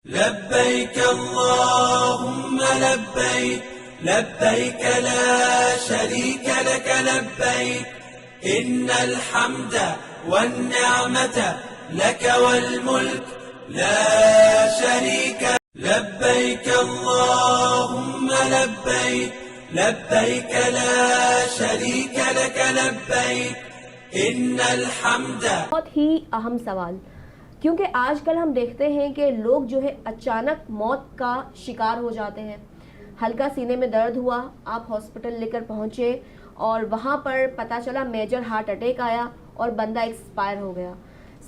लब्बैक अल्लाहुम्मा लब्बैक लब्बैक ला शरीक लक लब्बैक इन्नल हम्द वन्निअमत लक वल मुल्क ला शरीक लब्बैक अल्लाहुम्मा लब्बैक लब्बैक ला शरीक लक लब्बैक इन्नल हम्द। बहुत ही अहम सवाल, क्योंकि आजकल हम देखते हैं कि लोग जो है अचानक मौत का शिकार हो जाते हैं। हल्का सीने में दर्द हुआ, आप हॉस्पिटल लेकर पहुंचे और वहां पर पता चला मेजर हार्ट अटैक आया और बंदा एक्सपायर हो गया।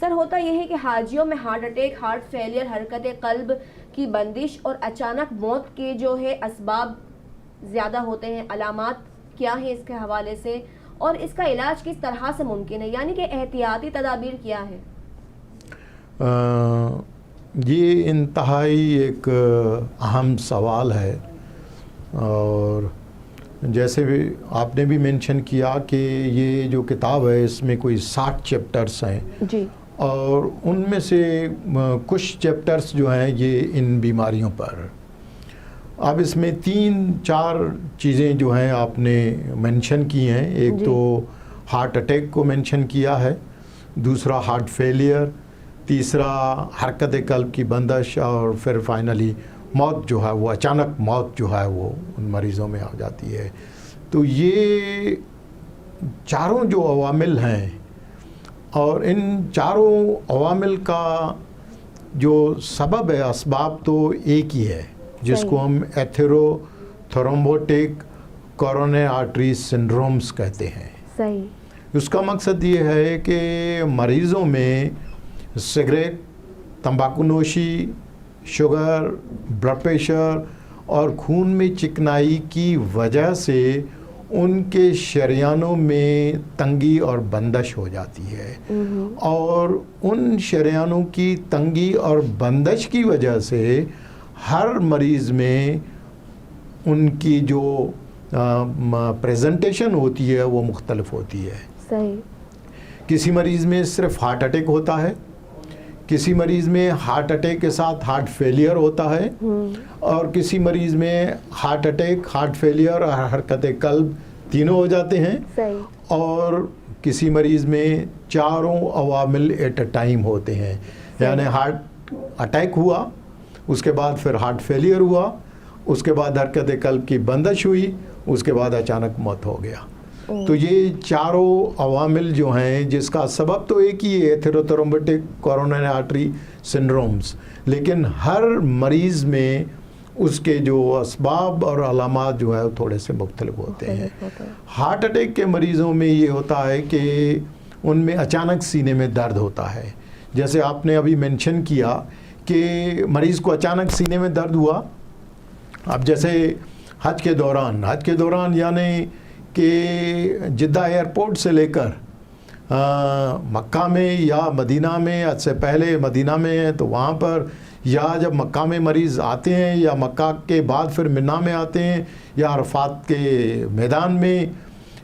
सर, होता यह है कि हाजियों में हार्ट अटैक, हार्ट फेलियर, हरकत कल्ब की बंदिश और अचानक मौत के जो है असबाब ज़्यादा होते हैं। अलामात क्या हैं इसके हवाले से और इसका इलाज किस तरह से मुमकिन है, यानी कि एहतियाती तदाबीर क्या है? ये इंतहाई एक अहम सवाल है और जैसे भी आपने भी मेंशन किया कि ये जो किताब है इसमें कोई 60 चैप्टर्स हैं जी, और उनमें से कुछ चैप्टर्स जो हैं ये इन बीमारियों पर। अब इसमें 3-4 चीज़ें जो हैं आपने मेंशन की हैं। एक तो हार्ट अटैक को मेंशन किया है, दूसरा हार्ट फेलियर, तीसरा हरकत कल्ब की बंदिश और फिर फाइनली मौत जो है वो अचानक मौत जो है वो उन मरीज़ों में आ जाती है। तो ये चारों जो अवामिल हैं और इन चारों अवामिल का जो सबब है, असबाब तो एक ही है जिसको हम एथेरोथ्रोम्बोटिक कोरोनरी आर्टरी सिंड्रोम्स कहते हैं। सही। उसका मकसद ये है कि मरीज़ों में सिगरेट, तंबाकूनोशी, शुगर, ब्लड प्रेशर और खून में चिकनाई की वजह से उनके शरियानों में तंगी और बंदिश हो जाती है और उन शरियानों की तंगी और बंदिश की वजह से हर मरीज़ में उनकी जो प्रेजेंटेशन होती है वो मुख्तलिफ होती है। सही। किसी मरीज़ में सिर्फ हार्ट अटैक होता है, किसी मरीज़ में हार्ट अटैक के साथ हार्ट फेलियर होता है और किसी मरीज़ में हार्ट अटैक, हार्ट फेलियर और हरकत कल्ब तीनों हो जाते हैं। सही। और किसी मरीज़ में चारों अवामिल एट अ टाइम होते हैं, यानी हार्ट अटैक हुआ, उसके बाद फिर हार्ट फेलियर हुआ, उसके बाद हरकत कल्ब की बंदिश हुई, उसके बाद अचानक मौत हो गया। तो ये चारों अवामिल जो हैं जिसका सबब तो एक ही है, एथेरोथ्रोम्बोटिक कोरोनरी आर्टरी सिंड्रोम्स, लेकिन हर मरीज़ में उसके जो असबाब और अलामात जो है थोड़े से मुख्तलिफ होते हैं। हार्ट अटैक के मरीज़ों में ये होता है कि उनमें अचानक सीने में दर्द होता है। जैसे आपने अभी मेंशन किया कि मरीज़ को अचानक सीने में दर्द हुआ। अब जैसे हज के दौरान यानी कि जिद्दा एयरपोर्ट से लेकर मक्का में या मदीना में, आज से पहले मदीना में है तो वहाँ पर, या जब मक्का में मरीज़ आते हैं या मक्का के बाद फिर मिना में आते हैं या अरफात के मैदान में,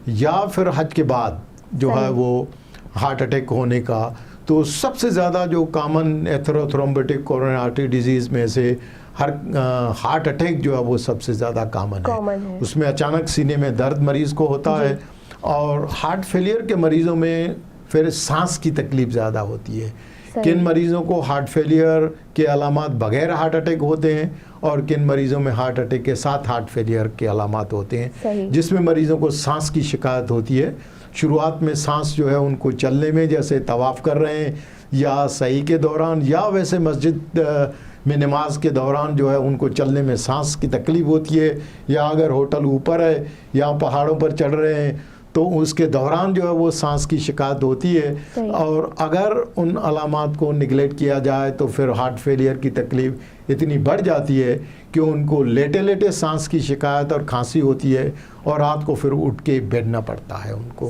या फिर हज के बाद जो है वो हार्ट अटैक होने का, तो सबसे ज़्यादा जो कॉमन एथेरोथ्रोम्बोटिक कोरोनरी आर्टरी डिजीज़ में से हार्ट अटैक जो है वो सबसे ज़्यादा कॉमन है। उसमें अचानक सीने में दर्द मरीज़ को होता है और हार्ट फेलियर के मरीज़ों में फिर सांस की तकलीफ़ ज़्यादा होती है। किन मरीज़ों को हार्ट फेलियर के अलामात बग़ैर हार्ट अटैक होते हैं और किन मरीज़ों में हार्ट अटैक के साथ हार्ट फेलियर के अलामात होते हैं, जिसमें मरीज़ों को सांस की शिकायत होती है। शुरुआत में सांस जो है उनको चलने में, जैसे तवाफ़ कर रहे हैं या सही के दौरान या वैसे मस्जिद में नमाज के दौरान जो है उनको चलने में सांस की तकलीफ़ होती है, या अगर होटल ऊपर है या पहाड़ों पर चढ़ रहे हैं तो उसके दौरान जो है वो सांस की शिकायत होती है। और अगर उन अलामात को निगलेक्ट किया जाए तो फिर हार्ट फेलियर की तकलीफ़ इतनी बढ़ जाती है कि उनको लेटे लेटे सांस की शिकायत और खांसी होती है और रात को फिर उठ के बैठना पड़ता है उनको।